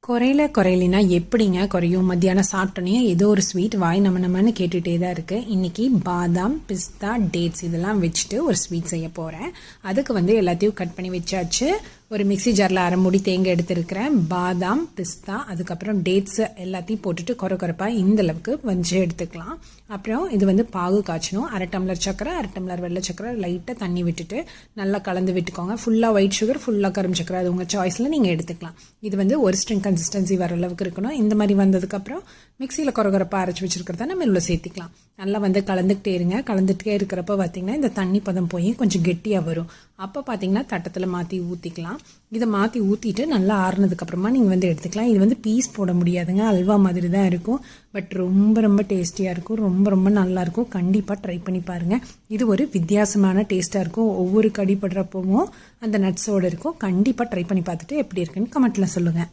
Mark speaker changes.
Speaker 1: குறையிலனா எப்படிங்க குறையும்? மத்தியானம் சாப்பிட்டோன்னே ஏதோ ஒரு ஸ்வீட் வாய் நம்மன்னு கேட்டுகிட்டே தான் இருக்குது. இன்றைக்கி பாதாம், பிஸ்தா, டேட்ஸ் இதெல்லாம் வச்சுட்டு ஒரு ஸ்வீட் செய்ய போகிறேன். அதுக்கு எல்லாத்தையும் கட் பண்ணி வச்சாச்சு. ஒரு மிக்சி ஜாரில் அரை மூடி தேங்காய் எடுத்துருக்கிறேன். பாதாம், பிஸ்தா, அதுக்கப்புறம் டேட்ஸ் எல்லாத்தையும் போட்டுட்டு கொரப்பாக இந்தளவுக்கு எடுத்துக்கலாம். அப்புறம் இது பாகு காய்ச்சணும். அரை டம்ளர் சக்கரை, அரை டம்ளர் வெள்ளை சக்கரை, லைட்டாக தண்ணி விட்டுட்டு நல்லா கலந்து விட்டுக்கோங்க. ஃபுல்லாக ஒயிட் சுகர், ஃபுல்லாக கரும் சக்கரை, அது உங்கள் சாய்ஸில் நீங்கள் எடுத்துக்கலாம். இது ஒரு ஸ்ட்ரிங் கன்சிஸ்டன்சி வர அளவுக்கு இருக்கணும். இந்த மாதிரி வந்ததுக்கப்புறம் மிக்சியில் கொரப்பாக அரைச்சி வச்சுருக்கிறத நம்ம இவ்வளோ சேர்த்திக்கலாம். நல்லா கலந்துக்கிட்டே இருங்க. கலந்துகிட்டே இருக்கிறப்ப பார்த்திங்கன்னா இந்த தண்ணி பதம் போய் கொஞ்சம் கெட்டியாக வரும். அப்போ பார்த்திங்கன்னா தட்டத்தில் மாற்றி ஊற்றிக்கலாம். இதை மாற்றி ஊற்றிட்டு நல்லா ஆறுனதுக்கப்புறமா நீங்கள் எடுத்துக்கலாம். இது பீஸ் போட முடியாதுங்க, அல்வா மாதிரி தான் இருக்கும். பட் ரொம்ப ரொம்ப டேஸ்டியாக இருக்கும், ரொம்ப ரொம்ப நல்லாயிருக்கும். கண்டிப்பாக ட்ரை பண்ணி பாருங்கள். இது ஒரு வித்தியாசமான டேஸ்ட்டாக இருக்கும். ஒவ்வொரு கடிப்படுறப்பவும் அந்த நட்ஸோடு இருக்கும். கண்டிப்பாக ட்ரை பண்ணி பார்த்துட்டு எப்படி இருக்குன்னு கமெண்ட்டில் சொல்லுங்கள்.